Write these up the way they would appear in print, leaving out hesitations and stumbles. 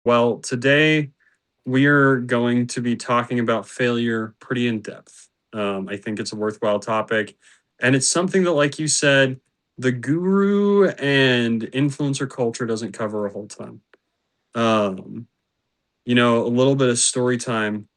Well, today we are going to be talking about failure pretty in depth. I think it's a worthwhile topic. And it's something that, like you said, the guru and influencer culture doesn't cover a whole ton. Um, a little bit of story time,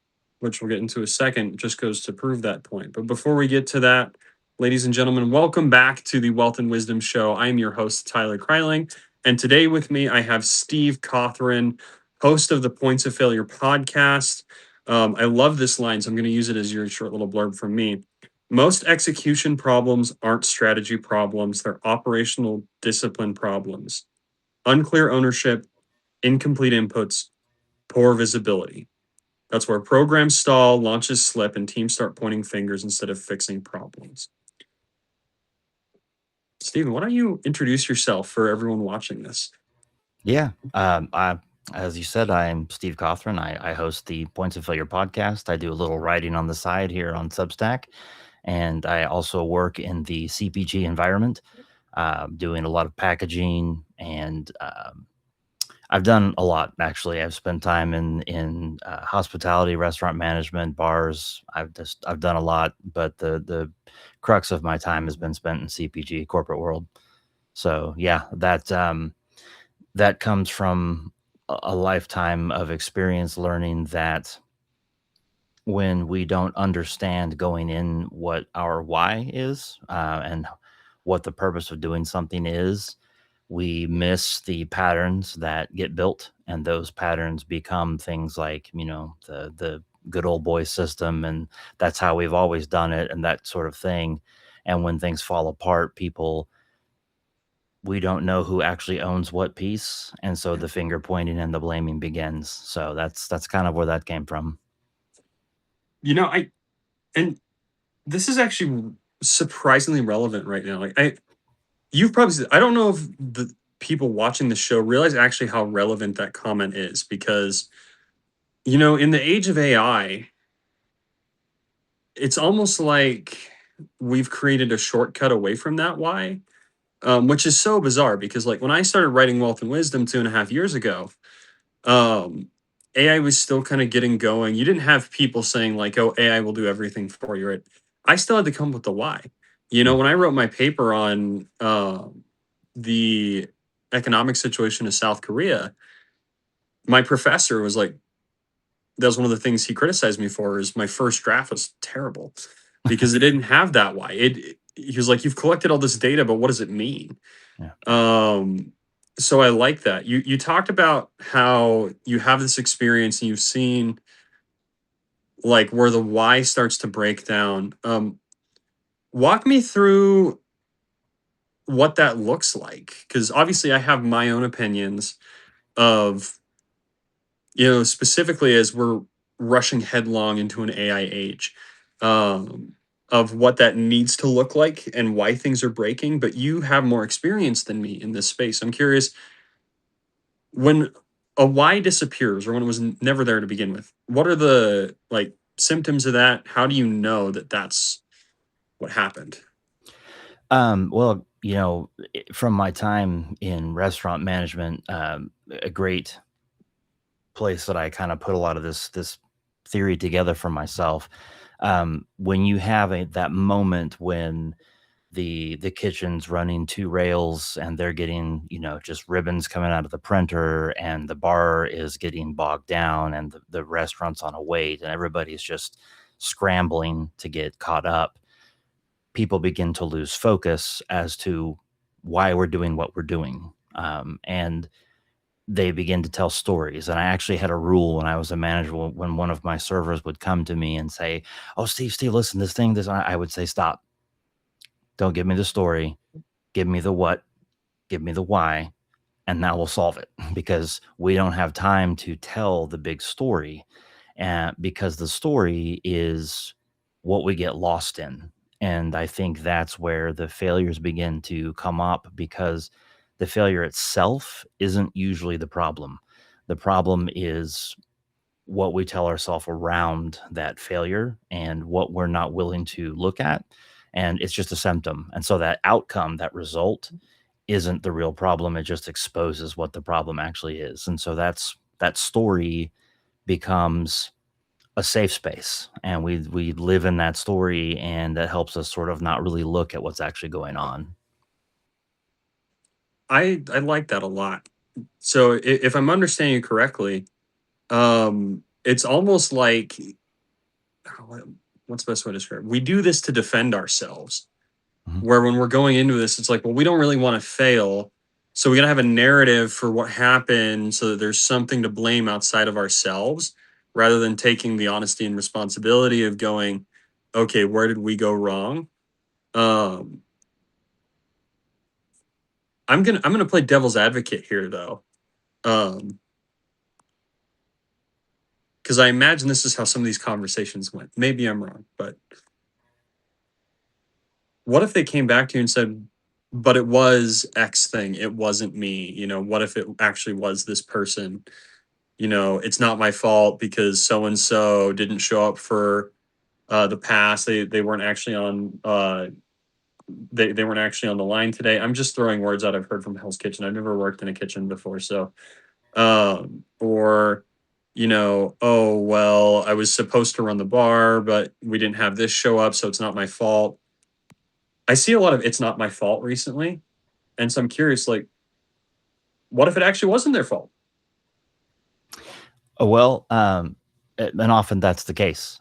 which we'll get into a second, just goes to prove that point. But before we get to that, ladies and gentlemen, welcome back to the Wealth and Wisdom Show. I am your host, Tyler Kryling. And today with me, I have Steve Cauthren, host of the Points of Failure podcast. I love this line, so I'm going to use it as your short little blurb from me. Most execution problems aren't strategy problems, they're operational discipline problems. Unclear ownership, incomplete inputs, poor visibility. That's where programs stall, launches slip, and teams start pointing fingers instead of fixing problems. Steven, why don't you introduce yourself for everyone watching this? Yeah. As you said, I'm Steve Cauthren. I host the Points of Failure podcast. I do a little writing on the side here on Substack. And I also work in the CPG environment, doing a lot of packaging. And I've done a lot, actually. I've spent time in hospitality, restaurant management, bars. I've done a lot, but the crux of my time has been spent in CPG, corporate world. So yeah, that comes from a lifetime of experience learning that when we don't understand going in what our why is, and what the purpose of doing something is, we miss the patterns that get built, and those patterns become things like the good old boy system, and that's how we've always done it, and that sort of thing. And when things fall apart, people we don't know who actually owns what piece, and so the finger pointing and the blaming begins. So that's kind of where that came from. I and this is actually surprisingly relevant right now. You've probably, I don't know if the people watching the show realize actually how relevant that comment is because, in the age of AI, it's almost like we've created a shortcut away from that why, which is so bizarre because, like, when I started writing Wealth and Wisdom 2.5 years ago, um, AI was still kind of getting going. You didn't have people saying, like, oh, AI will do everything for you. Right? I still had to come up with the why. Mm. When I wrote my paper on the economic situation of South Korea, my professor was like, that was one of the things he criticized me for is my first draft was terrible because it didn't have that why. He was like, you've collected all this data, but what does it mean? Yeah. Um, so I like that. You talked about how you have this experience and you've seen like where the why starts to break down. Walk me through what that looks like because obviously I have my own opinions of specifically as we're rushing headlong into an AI age, um, of what that needs to look like and why things are breaking. But you have more experience than me in this space. I'm curious when a why disappears or when it was never there to begin with. What are the like symptoms of that? How do you know that that's what happened? Well, from my time in restaurant management, a great place that I kind of put a lot of this theory together for myself. When you have that moment when the kitchen's running 2 rails and they're getting, just ribbons coming out of the printer, and the bar is getting bogged down, and the restaurant's on a wait, and everybody's just scrambling to get caught up, people begin to lose focus as to why we're doing what we're doing. And they begin to tell stories. And I actually had a rule when I was a manager, when one of my servers would come to me and say, "Oh, Steve, listen, this," I would say, "Stop. Don't give me the story. Give me the what, give me the why, and that will solve it." Because we don't have time to tell the big story, because the story is what we get lost in. And I think that's where the failures begin to come up, because the failure itself isn't usually the problem. The problem is what we tell ourselves around that failure and what we're not willing to look at. And it's just a symptom. And so that outcome, that result, isn't the real problem. It just exposes what the problem actually is. And so that story becomes a safe space, and we live in that story, and that helps us sort of not really look at what's actually going on. I like that a lot. So if I'm understanding you correctly, it's almost like oh, what's the best way to describe it? We do this to defend ourselves. Mhm. Where when we're going into this, it's like, well, we don't really want to fail. So we got to have a narrative for what happened so that there's something to blame outside of ourselves rather than taking the honesty and responsibility of going, okay, where did we go wrong? Um, I'm gonna play devil's advocate here though. Because I imagine this is how some of these conversations went. Maybe I'm wrong, but what if they came back to you and said, but it was X thing, it wasn't me? What if it actually was this person? It's not my fault because so and so didn't show up for the pass. They weren't actually on they weren't actually on the line today. I'm just throwing words out I've heard from Hell's Kitchen. I've never worked in a kitchen before, so or oh well, I was supposed to run the bar, but we didn't have this show up, so it's not my fault. I see a lot of it's not my fault recently, and so I'm curious, like, what if it actually wasn't their fault? Well, and often that's the case.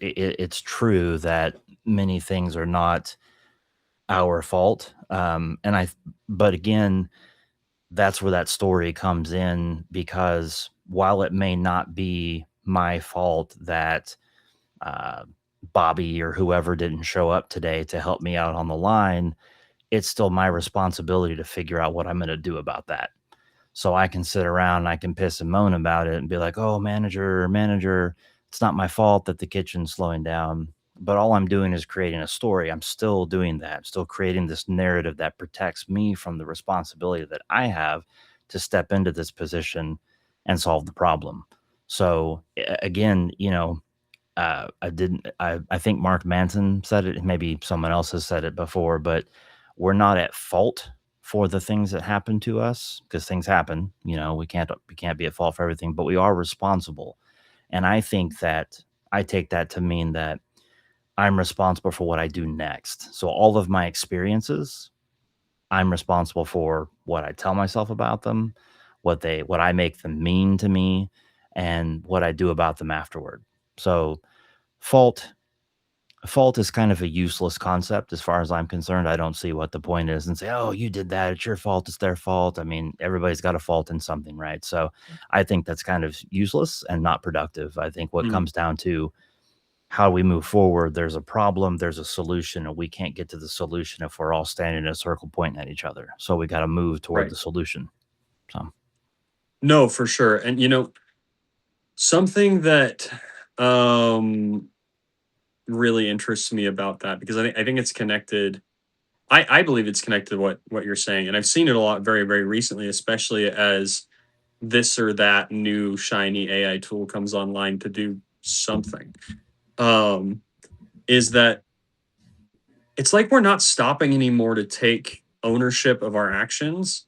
It's true that many things are not our fault, but again, that's where that story comes in, because while it may not be my fault that uh, Bobby or whoever didn't show up today to help me out on the line, it's still my responsibility to figure out what I'm going to do about that. So I can sit around and I can piss and moan about it and be like, "Oh, manager, it's not my fault that the kitchen's slowing down." But all I'm doing is creating a story. I'm still doing that. Still creating this narrative that protects me from the responsibility that I have to step into this position and solve the problem. So again, I think Mark Manson said it, maybe someone else has said it before, but we're not at fault for the things that happen to us, because things happen. We can't be at fault for everything, but we are responsible. And I think that I take that to mean that I'm responsible for what I do next. So all of my experiences, I'm responsible for what I tell myself about them, what I make them mean to me, and what I do about them afterward. So fault fault is kind of a useless concept as far as I'm concerned. I don't see what the point is, and say, "Oh, you did that. It's your fault. It's their fault." I mean, everybody's got a fault in something, right? So I think that's kind of useless and not productive. I think what Mm, comes down to how we move forward, there's a problem, there's a solution, and we can't get to the solution if we're all standing in a circle pointing at each other. So we got to move toward right. the solution. So, No, for sure. And something that um really interests me about that, because I think it's connected. I believe it's connected to what you're saying, and I've seen it a lot very very recently, especially as this or that new shiny AI tool comes online to do something. Um, is that it's like we're not stopping anymore to take ownership of our actions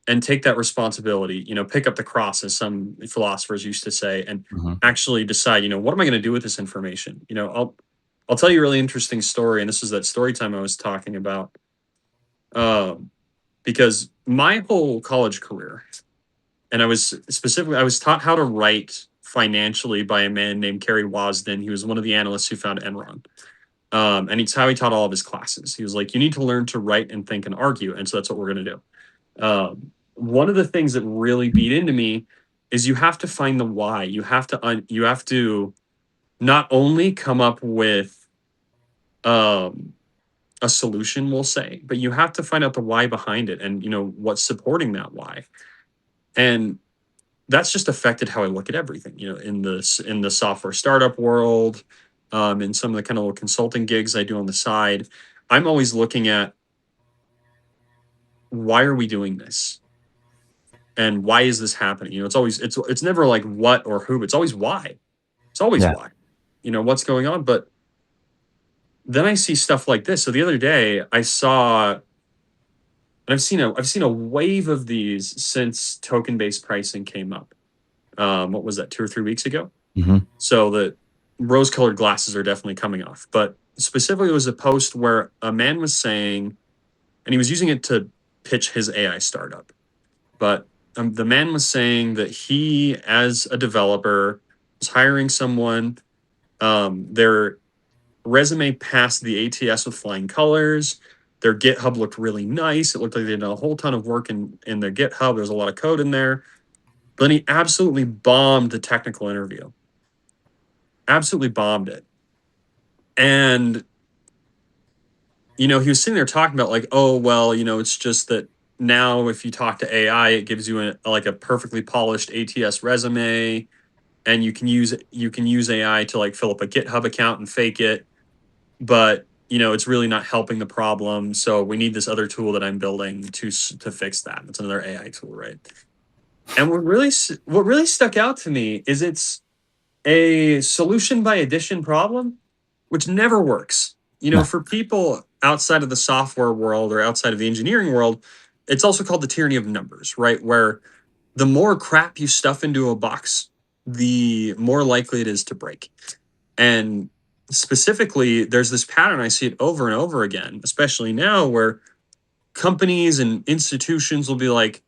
and take that responsibility, pick up the cross, as some philosophers used to say, and mhm. actually decide, what am I going to do with this information? I'll tell you a really interesting story, and this is that story time I was talking about. Um, because my whole college career, and I was taught how to write financially by a man named Kerry Wasden. He was one of the analysts who found Enron. And it's how he taught all of his classes. He was like, you need to learn to write and think and argue. And so that's what we're going to do. One of the things that really beat into me is you have to find the why. You have to not only come up with um, a solution, we'll say, but you have to find out the why behind it, and what's supporting that why. And that's just affected how I look at everything. In the software startup world, in some of the kind of little consulting gigs I do on the side, I'm always looking at why are we doing this, and why is this happening. It's never like what or who. It's always why. It's always Yeah. why. What's going on. But then I see stuff like this. So the other day I saw And I've seen a wave of these since token-based pricing came up. What was that, 2 or 3 weeks ago? Mhm. So the rose-colored glasses are definitely coming off. But specifically, it was a post where a man was saying, and he was using it to pitch his AI startup. But the man was saying that he, as a developer, was hiring someone. Their resume passed the ATS with flying colors. Their GitHub looked really nice. It looked like they did a whole ton of work in their GitHub. There's a lot of code in there. But then he absolutely bombed the technical interview. Absolutely bombed it. And he was sitting there talking about like, oh well, it's just that now if you talk to AI, it gives you like a perfectly polished ATS resume, and you can use AI to like fill up a GitHub account and fake it, but it's really not helping the problem. So we need this other tool that I'm building to fix that. It's another AI tool, right? And what really stuck out to me is it's a solution by addition problem, which never works. No. For people outside of the software world or outside of the engineering world, it's also called the tyranny of numbers, right? Where the more crap you stuff into a box, the more likely it is to break. And specifically, there's this pattern, I see it over and over again, especially now, where companies and institutions will be like,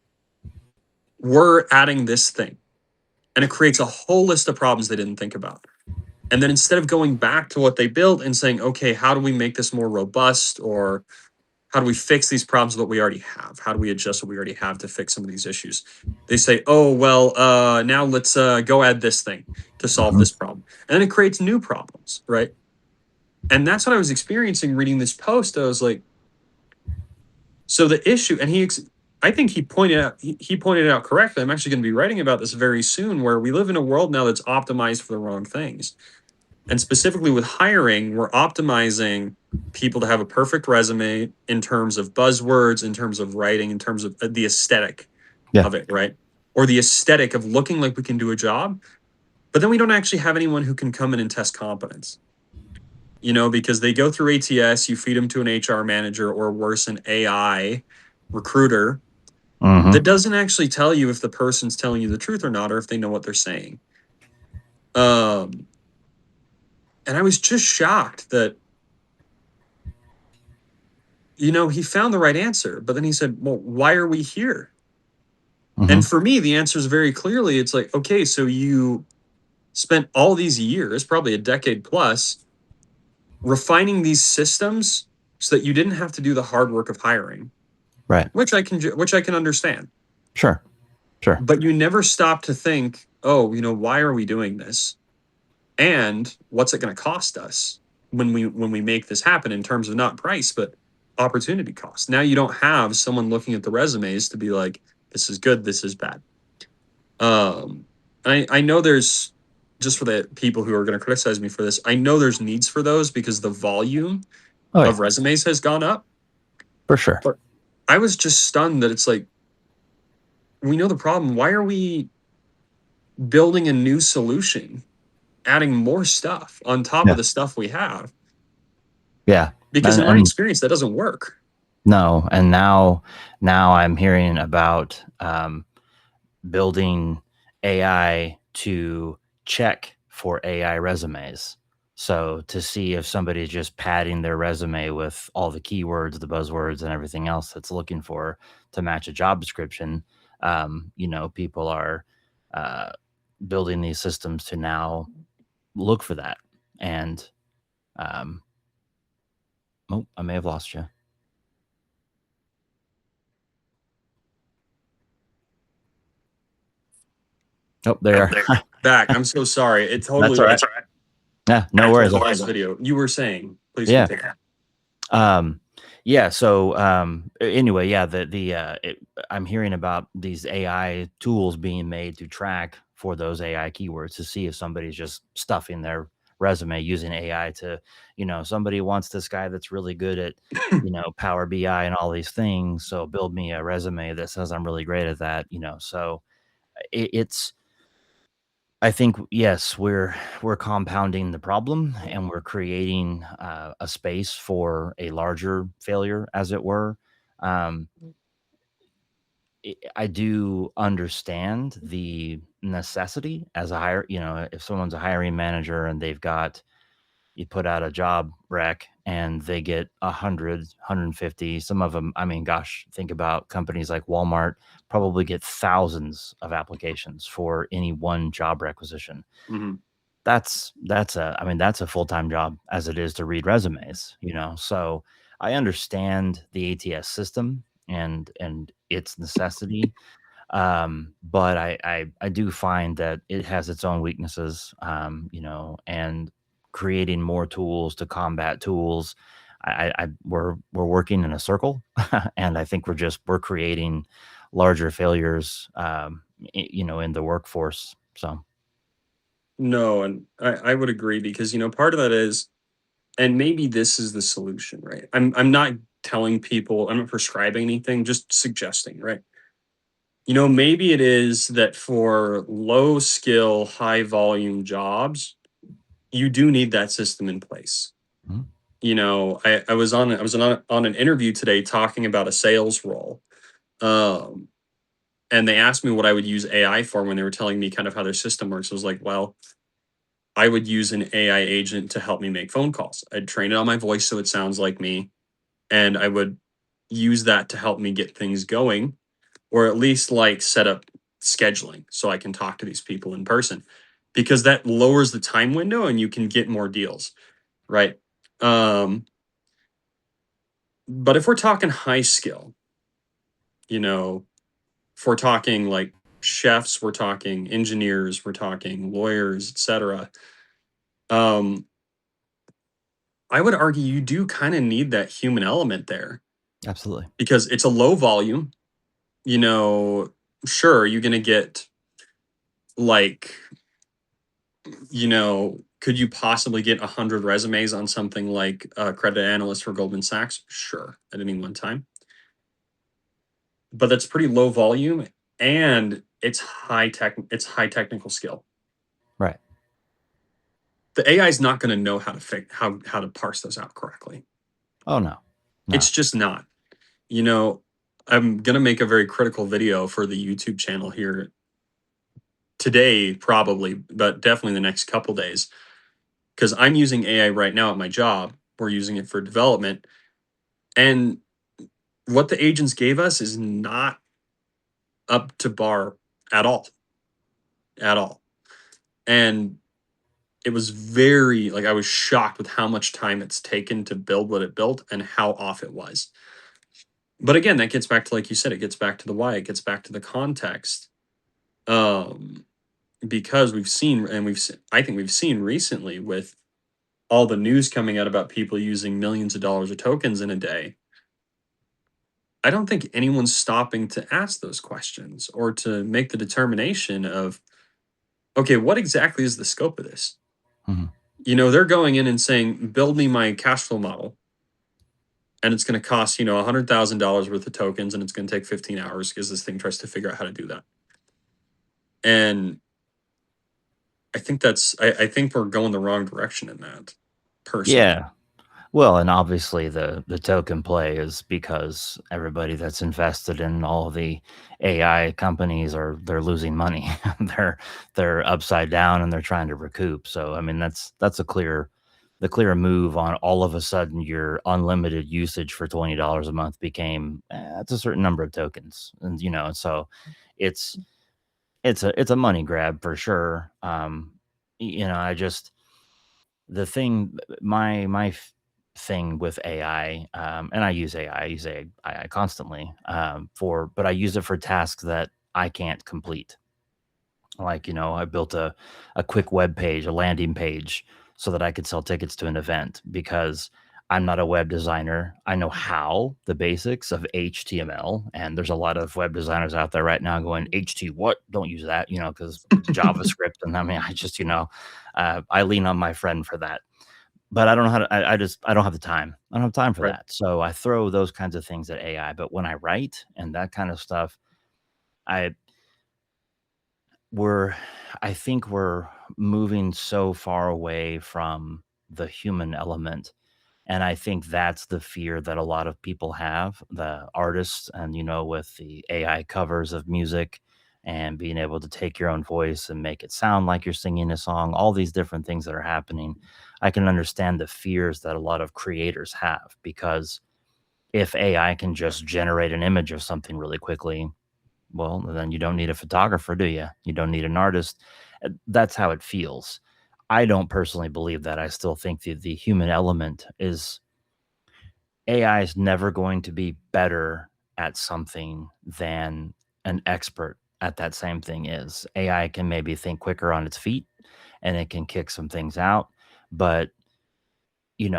we're adding this thing. And it creates a whole list of problems they didn't think about. And then instead of going back to what they built and saying, okay, how do we make this more robust, or how do we fix these problems with what we already have? How do we adjust what we already have to fix some of these issues? They say, oh, well, now let's go add this thing to solve Mhm. this problem. And then it creates new problems, right? And that's what I was experiencing reading this post. I was like, so the issue, and I think he pointed it out correctly. I'm actually going to be writing about this very soon, where we live in a world now that's optimized for the wrong things. And specifically with hiring, we're optimizing people to have a perfect resume in terms of buzzwords, in terms of writing, in terms of the aesthetic Yeah. of it, right? Or the aesthetic of looking like we can do a job. But then we don't actually have anyone who can come in and test competence, because they go through ATS, you feed them to an HR manager, or worse, an AI recruiter that Mhm. doesn't actually tell you if the person's telling you the truth or not, or if they know what they're saying. Um, and I was just shocked that he found the right answer, but then he said, well, why are we here? And Mhm. for me, the answer is very clearly, it's like, okay, so you spent all these years, probably a decade plus, refining these systems so that you didn't have to do the hard work of hiring, Right. which I can understand. Sure. Sure. But you never stop to think, oh, why are we doing this? And what's it going to cost us when we make this happen, in terms of not price, but opportunity cost? Now you don't have someone looking at the resumes to be like, this is good, this is bad. um I know there's, just for the people who are going to criticize me for this, I know there's needs for those because the volume Oh yeah. of resumes has gone up. For sure. But I was just stunned that it's like, we know the problem, why are we building a new solution, adding more stuff on top of Yeah. the stuff we have? Yeah. Because And in my and experience, that doesn't work. no, and now I'm hearing about building AI to check for AI resumes. So to see if somebody's just padding their resume with all the keywords, the buzzwords, and everything else that's looking for to match a job description, people are uh, building these systems to now look for that. And um, oh, I may have lost you. Oh, there you I'm are. back. I'm so sorry. It totally That's all like right. Yeah, no took worries. the last video. You were saying, please Yeah. continue. Um, yeah. So anyway, yeah, I'm hearing about these AI tools being made to track for those AI keywords to see if somebody's just stuffing their resume using AI to, somebody wants this guy that's really good at, Power BI and all these things. So build me a resume that says I'm really great at that, So it's I think yes, we're compounding the problem and we're creating a space for a larger failure, as it were. Um, I do understand the necessity as a hire you know, if someone's a hiring manager and they've got you put out a job rec and they get 100, 150. Some of them, I mean, gosh, think about companies like Walmart probably get thousands of applications for any one job requisition. Mhm. That's a full-time job as it is to read resumes, you know? So, I understand the ATS system and its necessity, but I do find that it has its own weaknesses, and creating more tools to combat tools. We're working in a circle, and I think we're creating larger failures, in the workforce. So, No, and I would agree because, part of that is, and maybe this is the solution, right? I'm not telling people, I'm not prescribing anything, just suggesting, right? Maybe it is that for low skill, high volume jobs, you do need that system in place. mhm, I was on an interview today talking about a sales role. Um, and they asked me what I would use AI for when they were telling me kind of how their system works. I was like, well, I would use an AI agent to help me make phone calls. I'd train it on my voice so it sounds like me, and I would use that to help me get things going, or at least like set up scheduling so I can talk to these people in person, because that lowers the time window and you can get more deals, right? Um, but if we're talking high skill, you know, if we're talking like chefs, we're talking engineers, we're talking lawyers, etc. Um, I would argue you do kind of need that human element there absolutely. because it's a low volume. You know, sure, you're going to get like, could you possibly get 100 resumes on something like a credit analyst for Goldman Sachs? Sure, at any one time. But that's pretty low volume and it's high technical skill. Right. The AI is not going to know how to how to parse those out correctly. Oh, no. No. It's just not. You know, I'm going to make a very critical video for the YouTube channel here today probably, but definitely the next couple days, because I'm using AI right now at my job. We're using it for development, and what the agents gave us is not up to bar at all, at all. And it was very like I was shocked with how much time it's taken to build what it built and how off it was. But again, that gets back to, like you said, it gets back to the why, it gets back to the context. Um, because we've seen, and I think we've seen recently with all the news coming out about people using millions of dollars of tokens in a day. I don't think anyone's stopping to ask those questions or to make the determination of, okay, what exactly is the scope of this? Mhm. They're going in and saying, build me my cash flow model. And it's going to cost, $100,000 worth of tokens, and it's going to take 15 hours because this thing tries to figure out how to do that. And I think we're going the wrong direction in that, personally. Yeah. Well, and obviously the token play is because everybody that's invested in all the AI companies they're losing money. They're they're upside down and they're trying to recoup. So I mean that's the clear move on all of a sudden your unlimited usage for $20 a month became that's a certain number of tokens. And so it's it's a money grab for sure. I just the thing my thing with AI, and I use AI, I use AI constantly, but I use it for tasks that I can't complete. Like, I built a quick web page, a landing page, so that I could sell tickets to an event because I'm not a web designer. I know how the basics of HTML, and there's a lot of web designers out there right now going, HT what? Don't use that, because JavaScript. And I mean, I lean on my friend for that, but I don't know how to I don't have the time. I don't have time for Right. that. So I throw those kinds of things at AI, but when I write and that kind of stuff, I we're I think we're moving so far away from the human element, And I think that's the fear that a lot of people have, the artists, and with the AI covers of music and being able to take your own voice and make it sound like you're singing a song, all these different things that are happening. I can understand the fears that a lot of creators have, because if AI can just generate an image of something really quickly, well, then you don't need a photographer, do you? You don't need an artist. That's how it feels. I don't personally believe that. I still think the human element is, AI is never going to be better at something than an expert at that same thing is. AI can maybe think quicker on its feet and it can kick some things out, but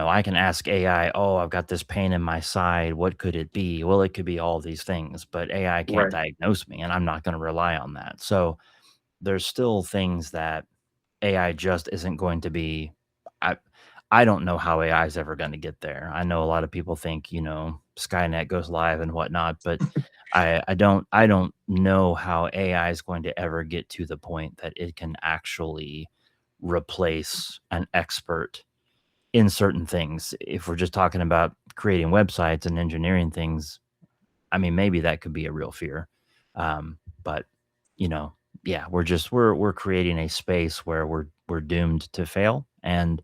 I can ask AI, "Oh, I've got this pain in my side. What could it be?" Well, it could be all these things, but AI can't Right. diagnose me, and I'm not going to rely on that. So there's still things that AI just isn't going to be. I I don't know how AI is ever going to get there. I know a lot of people think Skynet goes live and whatnot, but I don't know how AI is going to ever get to the point that it can actually replace an expert in certain things. If we're just talking about creating websites and engineering things, I mean, maybe that could be a real fear. But you know, yeah, we're creating a space where we're doomed to fail, and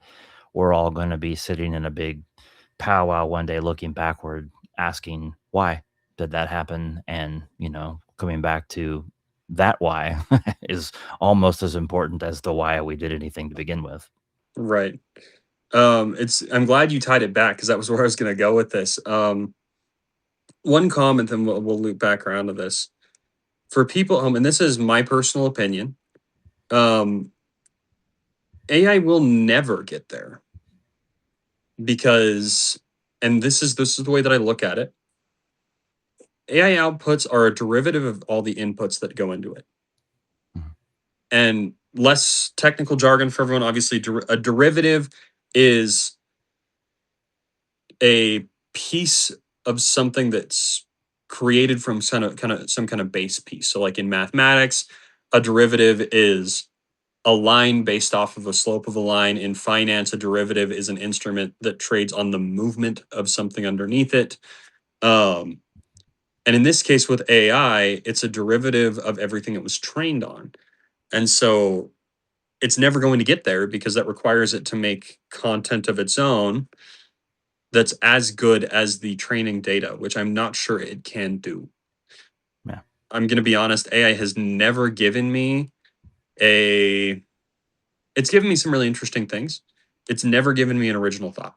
we're all going to be sitting in a big powwow one day, looking backward, asking why did that happen, and coming back to that why is almost as important as the why we did anything to begin with. Right. It's I'm glad you tied it back because that was where I was going to go with this. One comment, then we'll loop back around to this for people at home, and this is my personal opinion. Um, AI will never get there because, and this is the way that I look at it. AI outputs are a derivative of all the inputs that go into it. Mhm. And less technical jargon for everyone, obviously, a derivative is a piece of something that's created from some kind of base piece. So like in mathematics, a derivative is a line based off of a slope of a line. In finance, a derivative is an instrument that trades on the movement of something underneath it. Um, and in this case with AI, it's a derivative of everything it was trained on. And so it's never going to get there because that requires it to make content of its own that's as good as the training data, which I'm not sure it can do. Yeah. I'm going to be honest, AI has never given me a it's given me some really interesting things. It's never given me an original thought.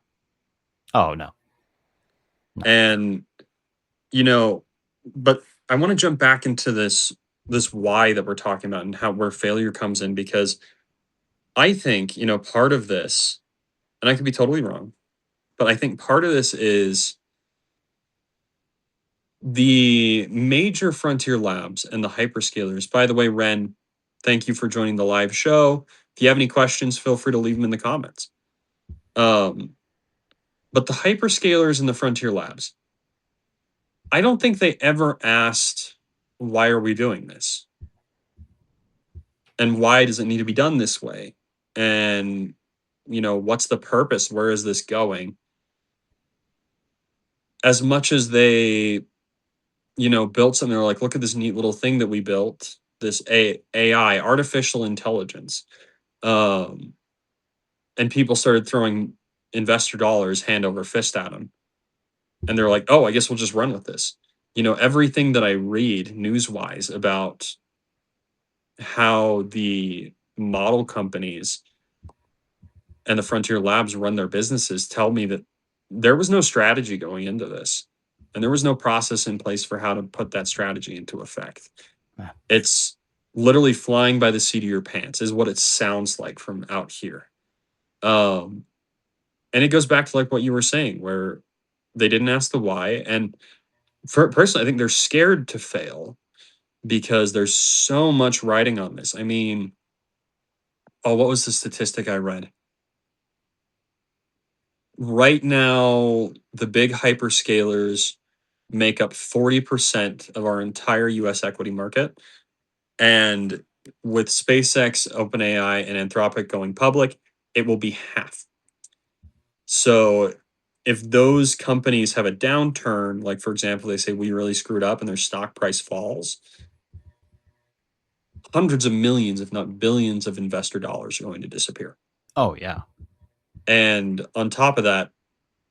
Oh no, no. And you know, but I want to jump back into this why that we're talking about and how where failure comes in because I think, part of this, and I could be totally wrong, but I think part of this is the major frontier labs and the hyperscalers. By the way, Ren, thank you for joining the live show. If you have any questions, feel free to leave them in the comments. Um, but the hyperscalers and the frontier labs, I don't think they ever asked, why are we doing this? And why does it need to be done this way? And, what's the purpose? Where is this going? As much as they, built something, they're like, look at this neat little thing that we built, this AI, artificial intelligence. Um, and people started throwing investor dollars hand over fist at them. And they're like, oh, I guess we'll just run with this. Everything that I read news wise about how the model companies and the frontier labs run their businesses tell me that there was no strategy going into this. And there was no process in place for how to put that strategy into effect. Yeah. It's literally flying by the seat of your pants, is what it sounds like from out here. Um, and it goes back to like what you were saying, where they didn't ask the why. And for personally, I think they're scared to fail because there's so much writing on this. I mean, oh, what was the statistic I read? Right now, the big hyperscalers make up 40% of our entire US equity market. And with SpaceX, OpenAI, and Anthropic going public, it will be half. So if those companies have a downturn, like for example, they say we really screwed up and their stock price falls, hundreds of millions, if not billions, of investor dollars are going to disappear. Oh yeah. And on top of that,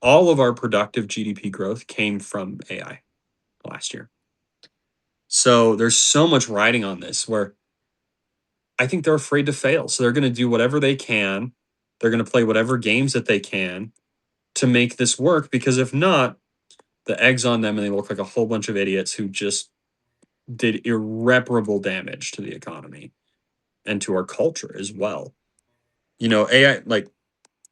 all of our productive GDP growth came from AI last year. So there's so much riding on this where I think they're afraid to fail. So they're going to do whatever they can. They're going to play whatever games that they can to make this work, because if not, the egg's on them and they look like a whole bunch of idiots who just did irreparable damage to the economy and to our culture as well. AI, like,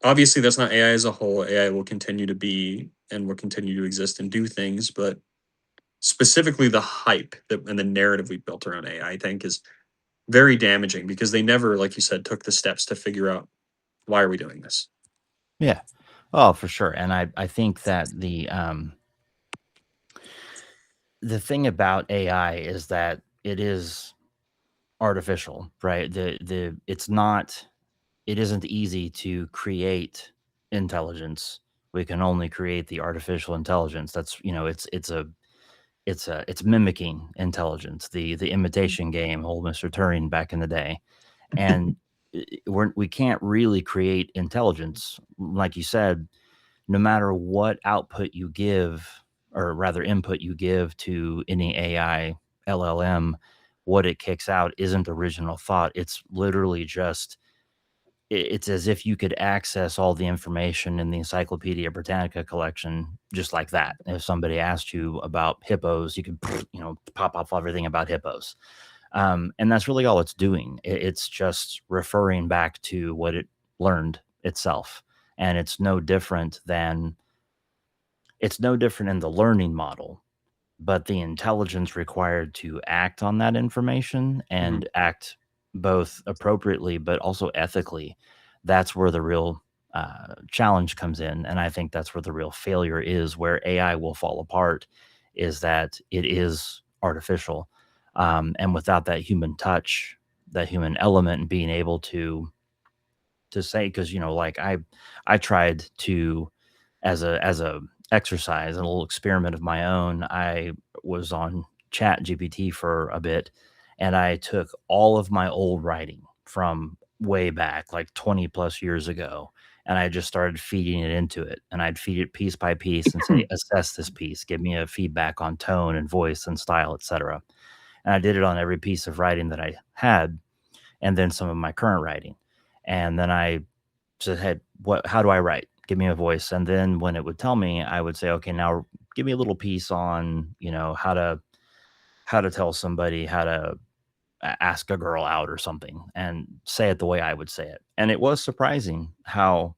obviously that's not AI as a whole. AI will continue to be and will continue to exist and do things, but specifically the hype and the narrative we built around AI, I think, is very damaging because they never, like you said, took the steps to figure out why are we doing this. Yeah. Oh, for sure. And I think that the thing about AI is that it is artificial, right? The it's not it isn't easy to create intelligence. We can only create the artificial intelligence. That's, it's mimicking intelligence, the imitation game, old Mr. Turing back in the day. And we can't really create intelligence. Like you said, no matter what output you give, or rather input you give to any AI LLM, what it kicks out isn't original thought. It's literally just it's as if you could access all the information in the Encyclopedia Britannica collection just like that. If somebody asked you about hippos, you could, pop off everything about hippos. And that's really all it's doing. It's just referring back to what it learned itself. And it's no different in the learning model, but the intelligence required to act on that information Mhm. and act both appropriately but also ethically, that's where the real challenge comes in. And I think that's where the real failure is, where AI will fall apart, is that it is artificial. And without that human touch, that human element, and being able to say, because like I tried to, as a exercise and a little experiment of my own, I was on Chat GPT for a bit, and I took all of my old writing from way back, like 20 plus years ago, and I just started feeding it into it. And I'd feed it piece by piece and say, assess this piece, give me a feedback on tone and voice and style, etc. And I did it on every piece of writing that I had, and then some of my current writing. And then I said, "Hey, how do I write? Give me a voice." And then when it would tell me, I would say, "Okay, now give me a little piece on, how to tell somebody how to ask a girl out or something, and say it the way I would say it." And it was surprising how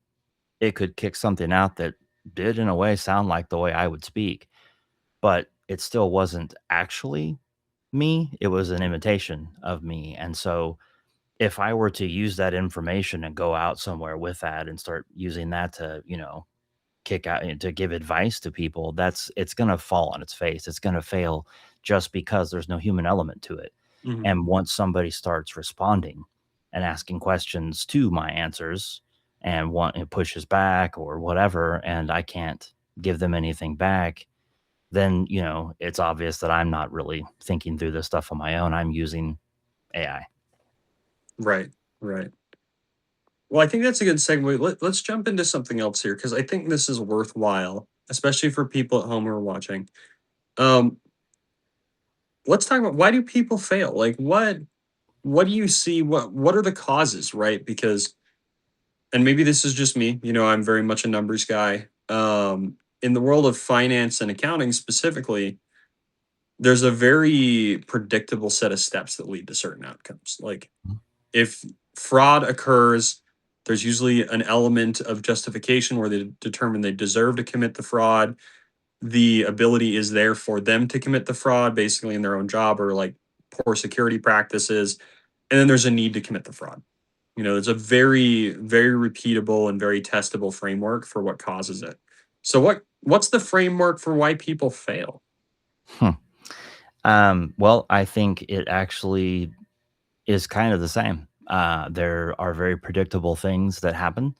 it could kick something out that did in a way sound like the way I would speak, but it still wasn't actually me. It was an imitation of me. And so if I were to use that information and go out somewhere with that and start using that to, kick out, to give advice to people, it's going to fall on its face. It's going to fail just because there's no human element to it. Mhm. And once somebody starts responding and asking questions to my answers, and it pushes back or whatever, and I can't give them anything back, then, it's obvious that I'm not really thinking through this stuff on my own. I'm using AI. Right, right. Well, I think that's a good segue. Let's jump into something else here because I think this is worthwhile, especially for people at home who are watching. Um, let's talk about, why do people fail? Like, what do you see? What are the causes, right? Because, and maybe this is just me. I'm very much a numbers guy. In the world of finance and accounting specifically, there's a very predictable set of steps that lead to certain outcomes. Like, if fraud occurs, there's usually an element of justification where they determine they deserve to commit the fraud. The ability is there for them to commit the fraud, basically in their own job, or like poor security practices. And then there's a need to commit the fraud. It's a very, very repeatable and very testable framework for what causes it. So what's the framework for why people fail? Hmm. Well, I think it actually is kind of the same. There are very predictable things that happen.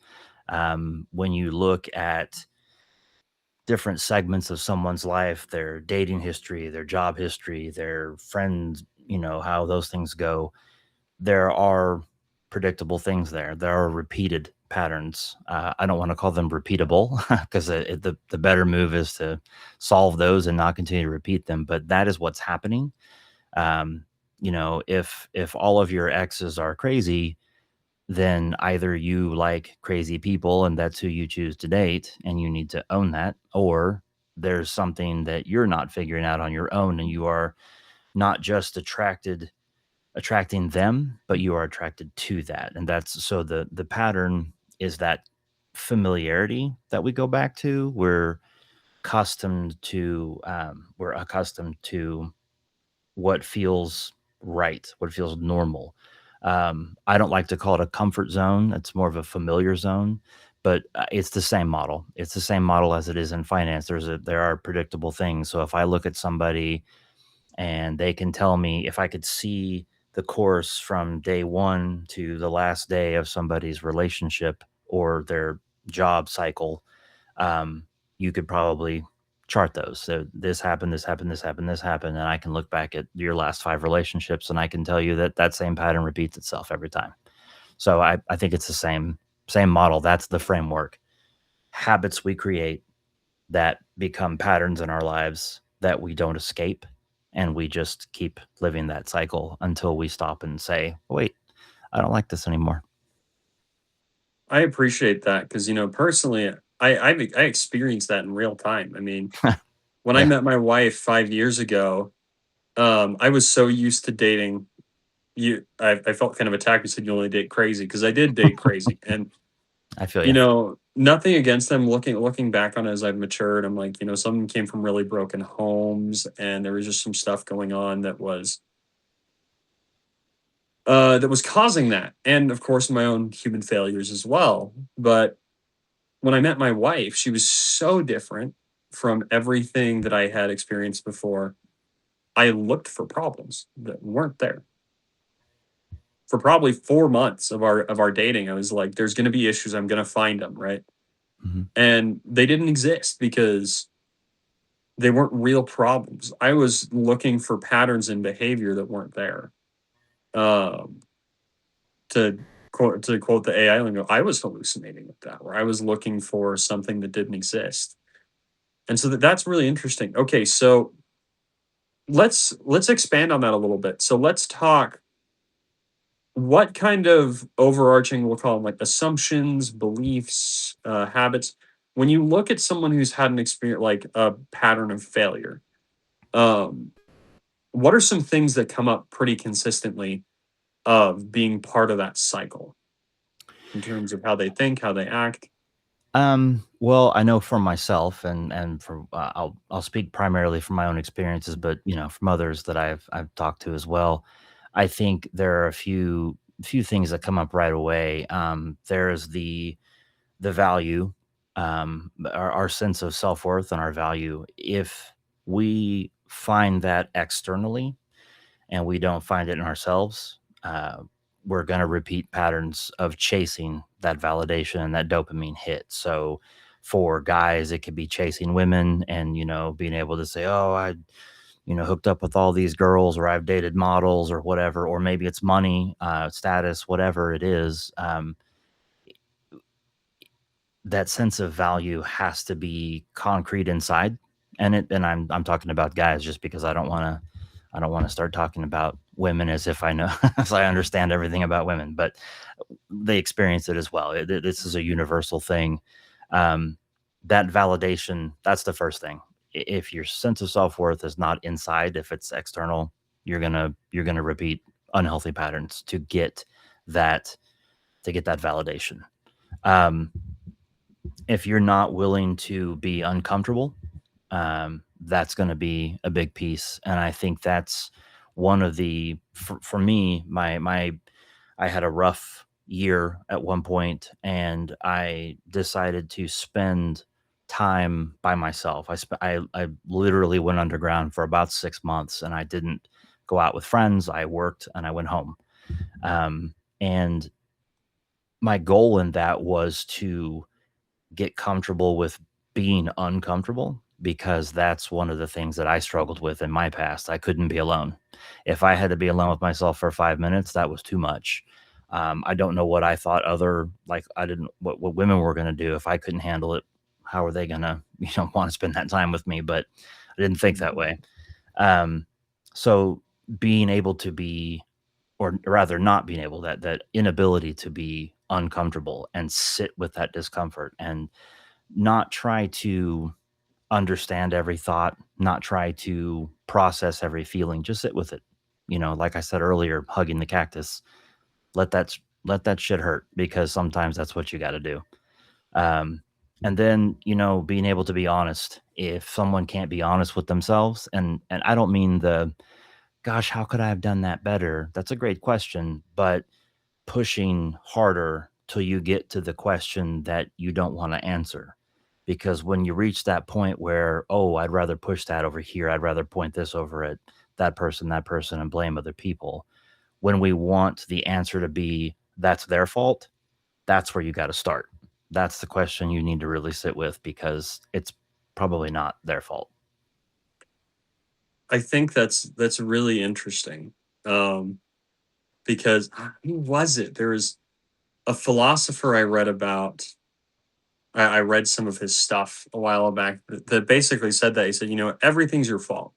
When you look at different segments of someone's life, their dating history, their job history, their friends, how those things go. There are predictable things there. There are repeated patterns. I don't want to call them repeatable because the better move is to solve those and not continue to repeat them. But that is what's happening. Um, if all of your exes are crazy, then either you like crazy people and that's who you choose to date and you need to own that, or there's something that you're not figuring out on your own and you are not just attracting them, but you are attracted to that. And that's so the pattern is that familiarity that we go back to. We're accustomed to what feels right, what feels normal. I don't like to call it a comfort zone. It's more of a familiar zone, but it's the same model. It's the same model as it is in finance. There are predictable things. So if I look at somebody and they can tell me, if I could see the course from day one to the last day of somebody's relationship or their job cycle, um, you could probably chart those. So this happened, this happened, this happened, this happened, and I can look back at your last 5 relationships, and I can tell you that that same pattern repeats itself every time. So I think it's the same model. That's the framework. Habits we create that become patterns in our lives that we don't escape, and we just keep living that cycle until we stop and say, "Wait, I don't like this anymore." I appreciate that because, personally, I experienced that in real time. I mean, when I Yeah, met my wife 5 years ago, I was so used to dating. I felt kind of attacked. You said you only date crazy because I did date crazy, and I feel you. nothing against them. Looking back on it as I've matured, I'm like, some came from really broken homes, and there was just some stuff going on that was causing that, and of course my own human failures as well. But when I met my wife, she was so different from everything that I had experienced before. I looked for problems that weren't there. For probably 4 months of our dating, I was like, "There's gonna be issues, I'm gonna find them," right? Mhm. And they didn't exist because they weren't real problems. I was looking for patterns in behavior that weren't there. Um, to quote the AI lingo, I was hallucinating with that, where I was looking for something that didn't exist. And so that's really interesting. Okay, so let's expand on that a little bit. So let's talk what kind of overarching, we'll call them like assumptions, beliefs, habits. When you look at someone who's had an experience like a pattern of failure, um, what are some things that come up pretty consistently of being part of that cycle in terms of how they think, how they act? Well, I know for myself, and for I'll speak primarily from my own experiences, but from others that I've talked to as well. I think there are a few things that come up right away. There's the value, our sense of self worth and our value. If we find that externally and we don't find it in ourselves, we're going to repeat patterns of chasing that validation and that dopamine hit. So for guys, it could be chasing women and, being able to say, oh, I hooked up with all these girls or I've dated models or whatever, or maybe it's money, status, whatever it is. That sense of value has to be concrete inside. And I'm talking about guys just because I don't want to start talking about women as if I know as I understand everything about women, but they experience it as well. This is a universal thing. Um, that validation, that's the first thing. If your sense of self-worth is not inside, if it's external, you're gonna repeat unhealthy patterns that to get that validation. Um, if you're not willing to be uncomfortable, that's going to be a big piece. And I think that's one of for me, I had a rough year at one point and I decided to spend time by myself. I literally went underground for about 6 months and I didn't go out with friends. I worked and I went home. And my goal in that was to get comfortable with being uncomfortable because that's one of the things that I struggled with in my past. I couldn't be alone. If I had to be alone with myself for 5 minutes, that was too much. I don't know what I thought other like I didn't what women were gonna do if I couldn't handle it. How are they gonna want to spend that time with me? But I didn't think that way. Um, so being able to be, or rather not being able, that inability to be uncomfortable and sit with that discomfort and not try to understand every thought, not try to process every feeling, just sit with it. Like I said earlier, hugging the cactus, let that shit hurt because sometimes that's what you got to do. Um, and then, being able to be honest. If someone can't be honest with themselves, and I don't mean the gosh, how could I have done that better? That's a great question, but pushing harder till you get to the question that you don't want to answer. Because when you reach that point where, oh, I'd rather push that over here, I'd rather point this over at that person, and blame other people. When we want the answer to be that's their fault, that's where you got to start. That's the question you need to really sit with because it's probably not their fault. I think that's really interesting. Um, because who was it? There was a philosopher I read about. I read some of his stuff a while back that basically said that he said, everything's your fault,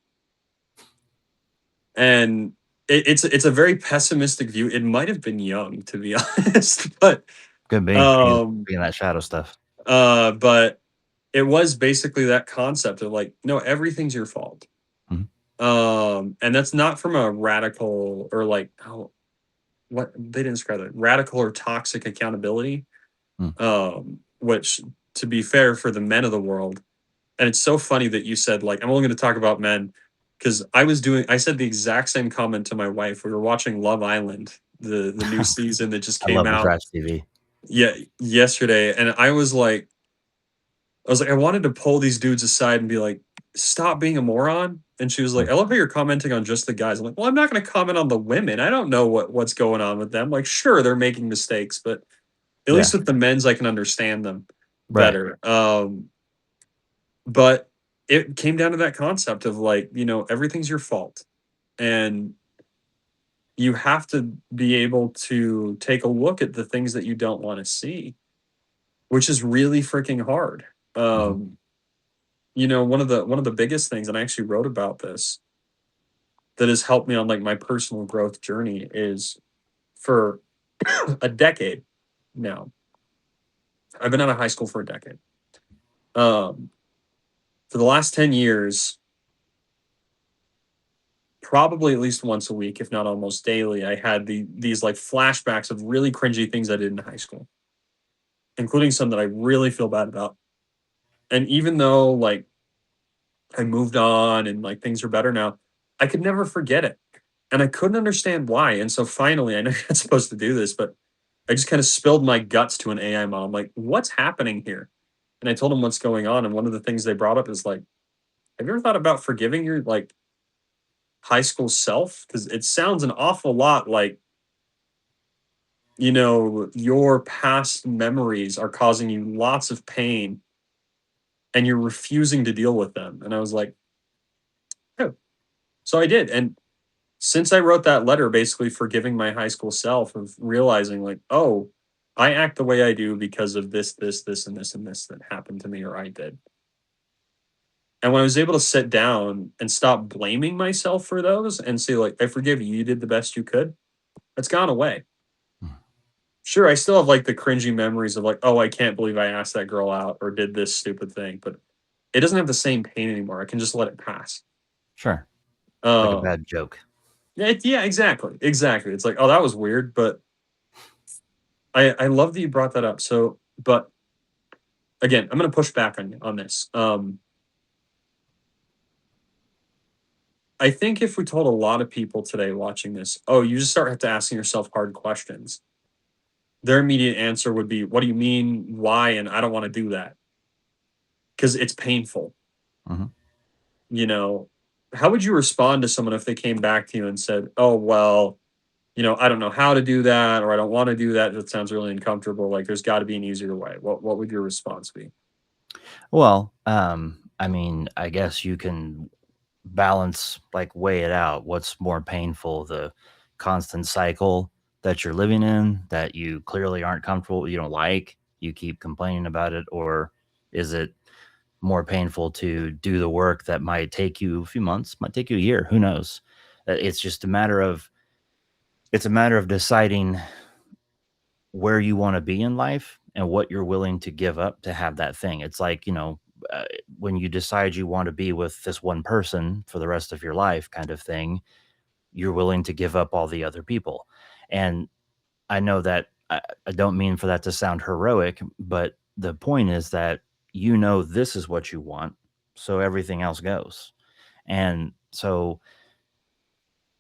and it's a very pessimistic view. It might have been Young, to be honest, but Could be um, being that shadow stuff. but it was basically that concept of like, no, everything's your fault. Mhm. And that's not from a radical or like, oh, what they didn't describe that radical or toxic accountability. Mm. Which, to be fair, for the men of the world, and it's so funny that you said like I'm only going to talk about men because I said the exact same comment to my wife. We were watching Love Island, the new season that just I came love the out, trash TV. yeah, yesterday, and I wanted to pull these dudes aside and be like, stop being a moron. And she was like, Mm. I love how you're commenting on just the guys. I'm like, well, I'm not going to comment on the women. I don't know what's going on with them. Like, sure, they're making mistakes, but at Yeah, least with the men's, I can understand them right. better. But it came down to that concept of like, everything's your fault. And you have to be able to take a look at the things that you don't want to see, which is really freaking hard. Mhm. One of the biggest things, and I actually wrote about this, that has helped me on like my personal growth journey is for a decade now. I've been out of high school for a decade. Um, for the last 10 years, probably at least once a week, if not almost daily, I had these like flashbacks of really cringy things I did in high school, including some that I really feel bad about. And even though like I moved on and like things are better now, I could never forget it. And I couldn't understand why. And so finally, I know you're not supposed to do this, but I just kind of spilled my guts to an AI model. I'm like, what's happening here? And I told him what's going on. And one of the things they brought up is like, have you ever thought about forgiving your like high school self? Because it sounds an awful lot like, your past memories are causing you lots of pain and you're refusing to deal with them. And I was like, oh. So I did. And since I wrote that letter, basically forgiving my high school self of realizing like, oh, I act the way I do because of this, and this that happened to me or I did. And when I was able to sit down and stop blaming myself for those and say, like, I forgive you, you did the best you could, that's gone away. Mm. Sure, I still have like the cringy memories of like, oh, I can't believe I asked that girl out or did this stupid thing, but it doesn't have the same pain anymore. I can just let it pass. Sure. Like a Um, bad joke. yeah, exactly, exactly. It's like, oh, that was weird, but I love that you brought that up. So, but again, I'm going to push back on this. I think if we told a lot of people today watching this, oh, you just start to asking yourself hard questions, their immediate answer would be, what do you mean? Why? And I don't want to do that because it's painful. Mhm. You know, how would you respond to someone if they came back to you and said, oh, well, I don't know how to do that, or I don't want to do that. That sounds really uncomfortable. Like there's got to be an easier way. What would your response be? Well, I mean, I guess you can balance, like, weigh it out. What's more painful, the constant cycle that you're living in that you clearly aren't comfortable, you don't like, you keep complaining about it, or is it more painful to do the work that might take you a few months, might take you a year, who knows? It's just a matter of deciding where you want to be in life and what you're willing to give up to have that thing. It's like, when you decide you want to be with this one person for the rest of your life, kind of thing, you're willing to give up all the other people. And I know that I don't mean for that to sound heroic, but the point is that this is what you want, so everything else goes. And so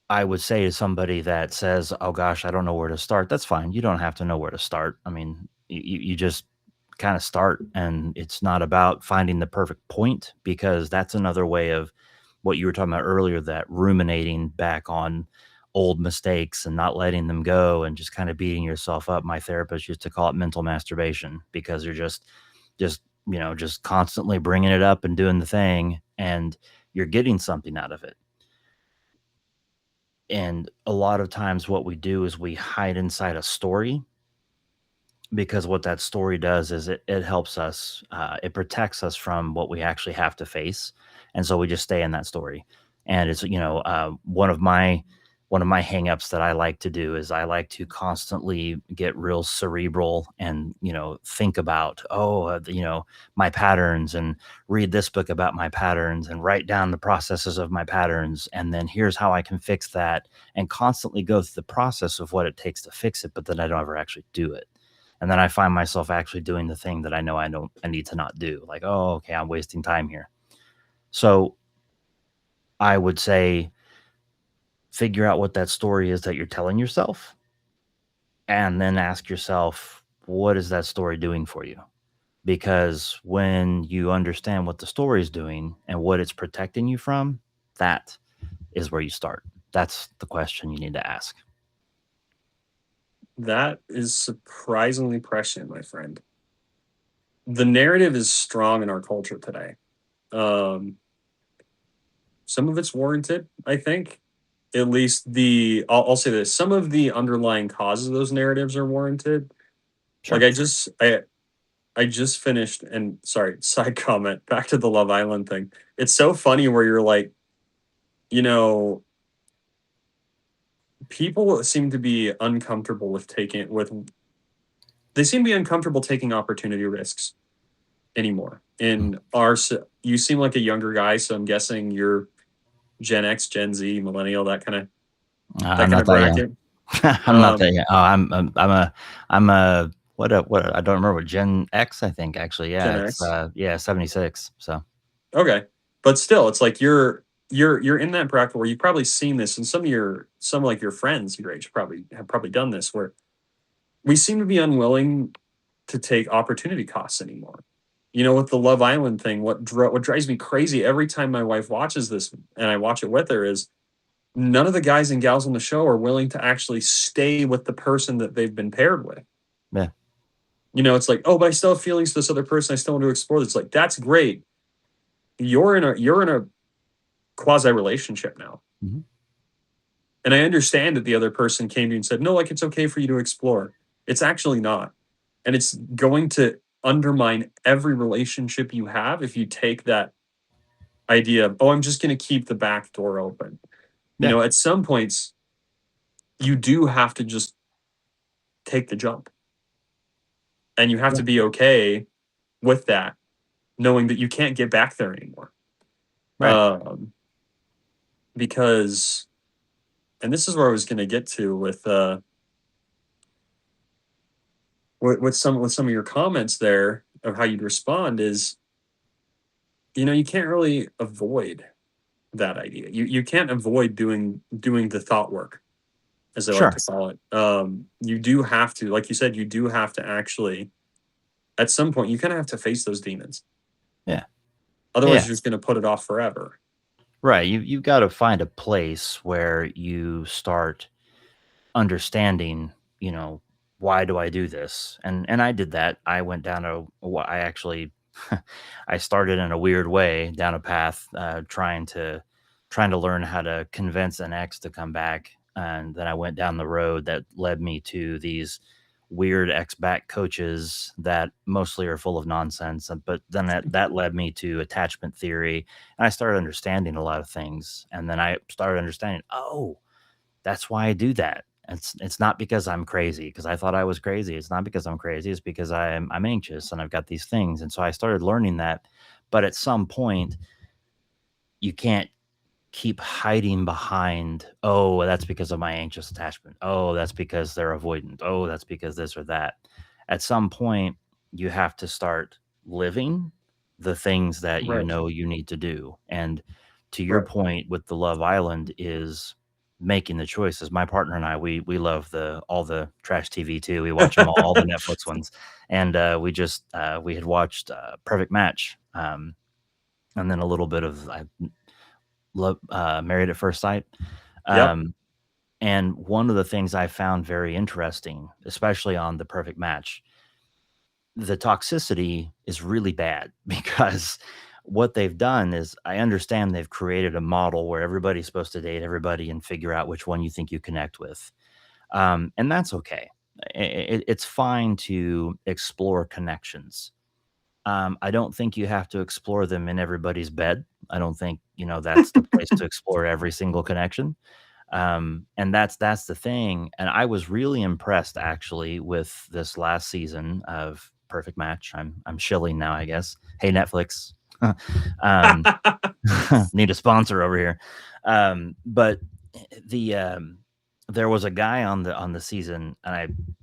I would say to somebody that says, "Oh gosh, I don't know where to start." That's fine. You don't have to know where to start. I mean, you just kind of start, and it's not about finding the perfect point, because that's another way of what you were talking about earlier, that ruminating back on old mistakes and not letting them go and just kind of beating yourself up. My therapist used to call it mental masturbation, because you're just constantly bringing it up and doing the thing, and you're getting something out of it. And a lot of times what we do is we hide inside a story, because what that story does is it helps us, it protects us from what we actually have to face. And so we just stay in that story. And it's, one of my hangups that I like to do is I like to constantly get real cerebral and, think about, my patterns, and read this book about my patterns and write down the processes of my patterns. And then here's how I can fix that, and constantly go through the process of what it takes to fix it. But then I don't ever actually do it. And then I find myself actually doing the thing that I know I need to not do. Like, oh, okay, I'm wasting time here. So I would say figure out what that story is that you're telling yourself, and then ask yourself, what is that story doing for you? Because when you understand what the story is doing and what it's protecting you from, that is where you start. That's the question you need to ask. That is surprisingly prescient, my friend. The narrative is strong in our culture today. Um, some of it's warranted, I think. At least I'll say this: some of the underlying causes of those narratives are warranted. Like Sure. I just finished, and sorry, side comment, back to the Love Island thing. It's so funny where you're like, you know, people seem to be uncomfortable with they seem to be uncomfortable taking opportunity risks anymore. Mm. You seem like a younger guy, so I'm guessing you're Gen X, Gen Z, millennial, that I'm kind not of that young. bracket. I'm not that young. Oh, I'm a what I don't remember, what Gen X, I think, actually. Yeah, Gen it's X. 76. So Okay. But still, it's like you're in that bracket where you've probably seen this, and some like your friends your age probably done this, where we seem to be unwilling to take opportunity costs anymore. With the Love Island thing, what drives me crazy every time my wife watches this and I watch it with her is none of the guys and gals on the show are willing to actually stay with the person that they've been paired with. yeah. It's like, oh, but I still have feelings for this other person. I still want to explore this. It's like, that's great. You're in a quasi relationship now. Mhm. And I understand that the other person came to you and said, no, like it's okay for you to explore. It's actually not. And it's going to undermine every relationship you have if you take that idea of, oh, I'm just going to keep the back door open. Yeah. At some points, you do have to just take the jump, and you have Yeah. to be okay with that, knowing that you can't get back there anymore. Right. Um, because, and this is where I was going to get to with some of your comments there of how you'd respond is, you can't really avoid that idea. You can't avoid doing the thought work, as I like Sure. to call it. You do have to, like you said, you do have to actually, at some point, you kind of have to face those demons. Yeah. Otherwise, Yeah. you're just going to put it off forever. Right. You've got to find a place where you start understanding, why do I do this? And I did that. I went down I actually I started in a weird way down a path, trying to learn how to convince an ex to come back, and then I went down the road that led me to these weird ex back coaches that mostly are full of nonsense. But then that led me to attachment theory, and I started understanding a lot of things. And then I started understanding, oh, that's why I do that. It's not because I'm crazy, because I thought I was crazy. It's not because I'm crazy. It's because I'm anxious and I've got these things. And so I started learning that. But at some point, you can't keep hiding behind, oh, that's because of my anxious attachment. Oh, that's because they're avoidant. Oh, that's because this or that. At some point, you have to start living the things that you Right. know you need to do. And to your Right. point with the Love Island is making the choices. My partner and I, we love the all the trash TV too. We watch them all the Netflix ones, and we had watched Perfect Match, and then a little bit of I love Married at First Sight. Yep. Um, and one of the things I found very interesting, especially on The Perfect Match, the toxicity is really bad because what they've done is I understand they've created a model where everybody's supposed to date everybody and figure out which one you think you connect with. And that's okay. It's fine to explore connections. I don't think you have to explore them in everybody's bed. I don't think, that's the place to explore every single connection. And that's the thing. And I was really impressed actually with this last season of Perfect Match. I'm shilling now, I guess. Hey, Netflix. um, need a sponsor over here. But the there was a guy on the season, and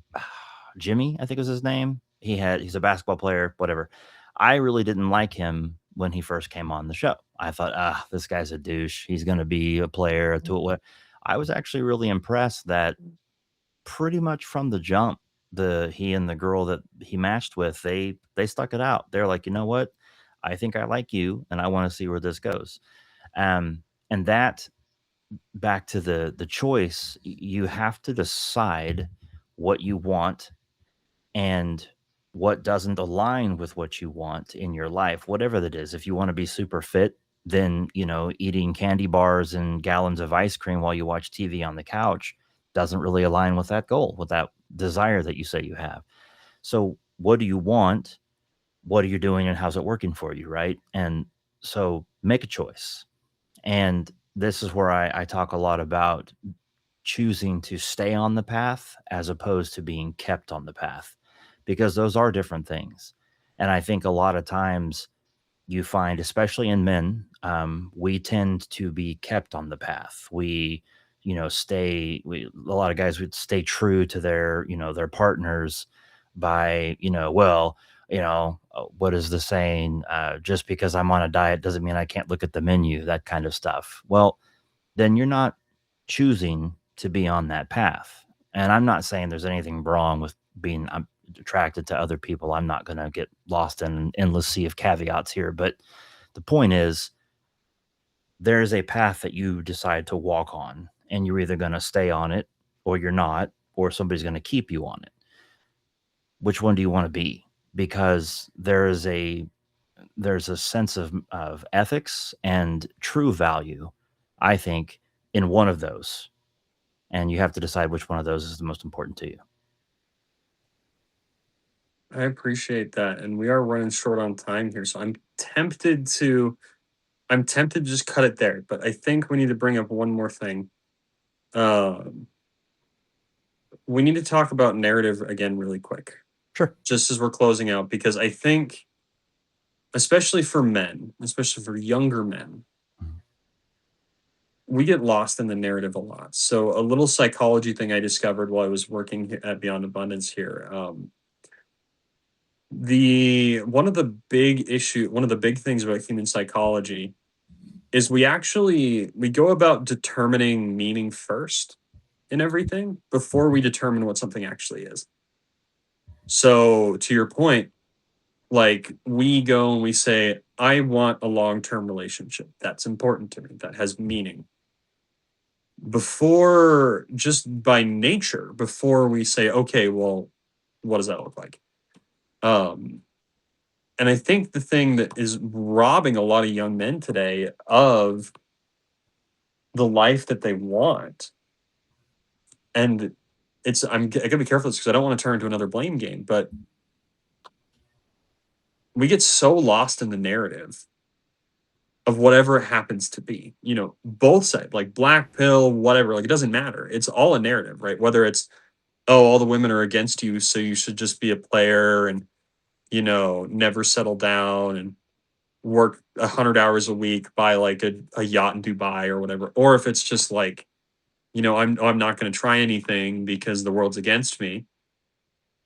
Jimmy, I think was his name. He's a basketball player, whatever. I really didn't like him when he first came on the show. I thought, this guy's a douche. He's going to be a player, a tool. I was actually really impressed that pretty much from the jump, he and the girl that he matched with, they stuck it out. They're like, you know what? I think I like you, and I want to see where this goes. And that back to the choice, you have to decide what you want and what doesn't align with what you want in your life, whatever that is. If you want to be super fit, then, eating candy bars and gallons of ice cream while you watch TV on the couch doesn't really align with that goal, with that desire that you say you have. So, what do you want? What are you doing and how's it working for you? Right. And so, make a choice. And this is where I talk a lot about choosing to stay on the path as opposed to being kept on the path, because those are different things. And I think a lot of times you find, especially in men, we tend to be kept on the path. A lot of guys would stay true to their partners by, what is the saying? Just because I'm on a diet doesn't mean I can't look at the menu, that kind of stuff. Well, then you're not choosing to be on that path. And I'm not saying there's anything wrong with being attracted to other people. I'm not going to get lost in an endless sea of caveats here. But the point is, there is a path that you decide to walk on, and you're either going to stay on it or you're not, or somebody's going to keep you on it. Which one do you want to be? Because there's a sense of ethics and true value, I think, in one of those, and you have to decide which one of those is the most important to you. I appreciate that. And we are running short on time here. So I'm tempted to just cut it there, but I think we need to bring up one more thing. Um, we need to talk about narrative again really quick, Sure. just as we're closing out, because I think, especially for men, especially for younger men, Mhm. we get lost in the narrative a lot. So a little psychology thing I discovered while I was working at Beyond Abundance here. The one of the big things about human psychology is we go about determining meaning first in everything before we determine what something actually is. So to your point, like we go and we say, I want a long-term relationship. That's important to me. That has meaning. Before, just by nature, before we say, okay, well, what does that look like? Um, And I think the thing that is robbing a lot of young men today of the life that they want, and I gotta be careful because I don't want to turn into another blame game, but we get so lost in the narrative of whatever it happens to be. Both sides, like black pill, whatever, like it doesn't matter. It's all a narrative, right? Whether it's, oh, all the women are against you, so you should just be a player and, never settle down and work 100 hours a week, buy like a yacht in Dubai or whatever. Or if it's just like, I'm not going to try anything because the world's against me.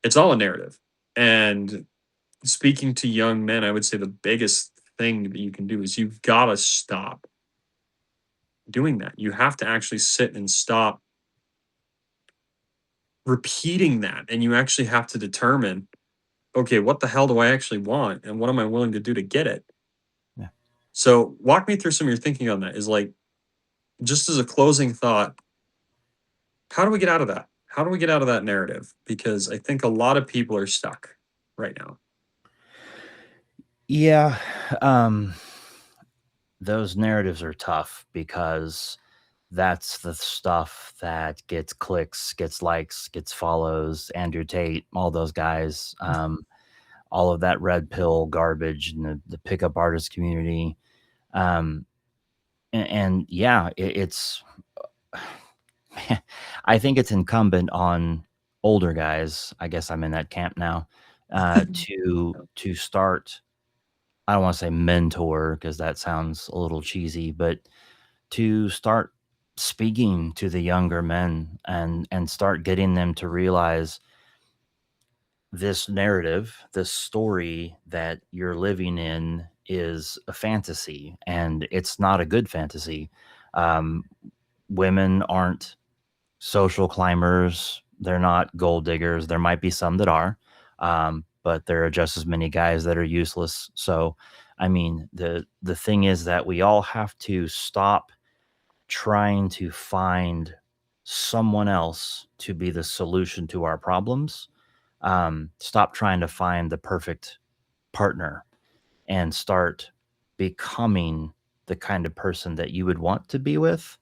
It's all a narrative. And speaking to young men, I would say the biggest thing that you can do is you've got to stop doing that. You have to actually sit and stop repeating that. And you actually have to determine, okay, what the hell do I actually want? And what am I willing to do to get it? Yeah. So walk me through some of your thinking on that. Is like, just as a closing thought, how do we get out of that? How do we get out of that narrative? Because I think a lot of people are stuck right now. Yeah, um, those narratives are tough because that's the stuff that gets clicks, gets likes, gets follows. Andrew Tate, all those guys, all of that red pill garbage and the pickup artist community. Um, and yeah, it's I think it's incumbent on older guys, I guess I'm in that camp now, to start. I don't want to say mentor because that sounds a little cheesy, but to start speaking to the younger men and start getting them to realize this narrative, this story that you're living in is a fantasy, and it's not a good fantasy. Um, Women aren't social climbers. They're not gold diggers. There might be some that are, but there are just as many guys that are useless. So, I mean, the thing is that we all have to stop trying to find someone else to be the solution to our problems. Stop trying to find the perfect partner and start becoming the kind of person that you would want to be with.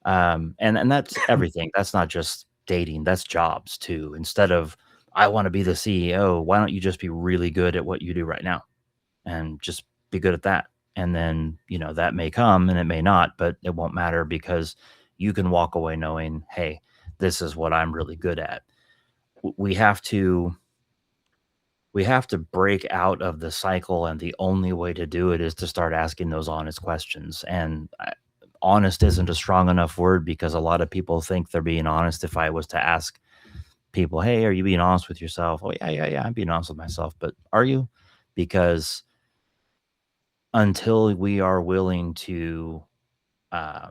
And that's everything. That's not just dating, that's jobs too. Instead of, I want to be the CEO, why don't you just be really good at what you do right now and just be good at that? And then, that may come and it may not, but it won't matter because you can walk away knowing, hey, this is what I'm really good at. We have to break out of the cycle, and the only way to do it is to start asking those honest questions. And honest isn't a strong enough word because a lot of people think they're being honest. If I was to ask people, hey, are you being honest with yourself? Oh, yeah, yeah, yeah, I'm being honest with myself. But are you? Because until we are willing to, uh,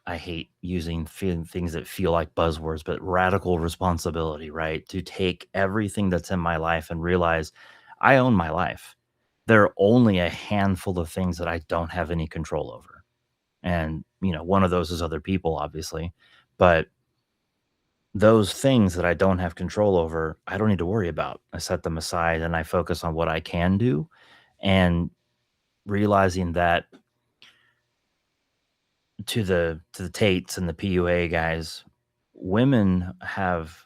I hate using things that feel like buzzwords, but radical responsibility, right? To take everything that's in my life and realize I own my life. There are only a handful of things that I don't have any control over. And, one of those is other people, obviously. But those things that I don't have control over, I don't need to worry about. I set them aside and I focus on what I can do, and realizing that to the Tates and the PUA guys, women have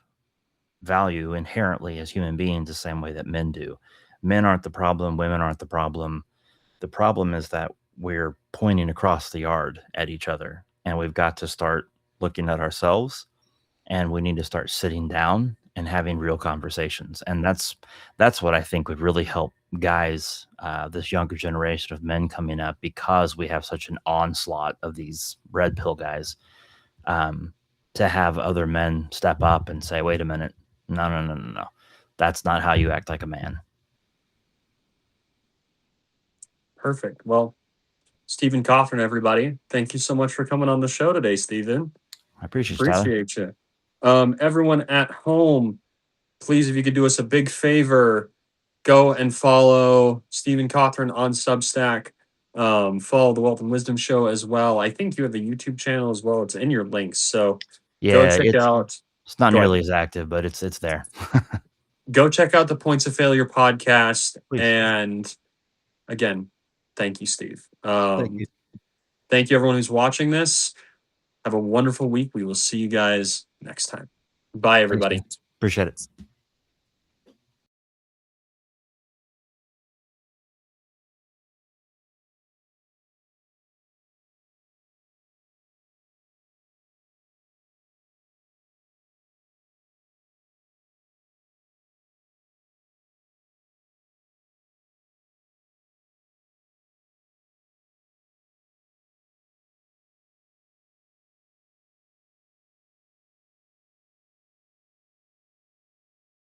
value inherently as human beings the same way that men do. Men aren't the problem, women aren't the problem. The problem is that we're pointing across the yard at each other, and we've got to start looking at ourselves, and we need to start sitting down and having real conversations. And that's what I think would really help guys, this younger generation of men coming up, because we have such an onslaught of these red pill guys, um, to have other men step up and say, wait a minute, no, no, no, no, no. That's not how you act like a man. Perfect. Well, Stephen Cauthren, everybody, thank you so much for coming on the show today, Stephen. I appreciate you, Tyler. Appreciate you. Everyone at home, please, if you could do us a big favor, go and follow Stephen Cauthren on Substack. Follow the Wealth and Wisdom Show as well. I think you have a YouTube channel as well. It's in your links. So go Yeah, check it's out. it's not Go ahead. nearly as active, but it's there. go check out the Points of Failure podcast. Please. And again, thank you, Steve. Thank you. Thank you, everyone who's watching this. Have a wonderful week. We will see you guys next time. Bye, Thanks, man. everybody. Appreciate it.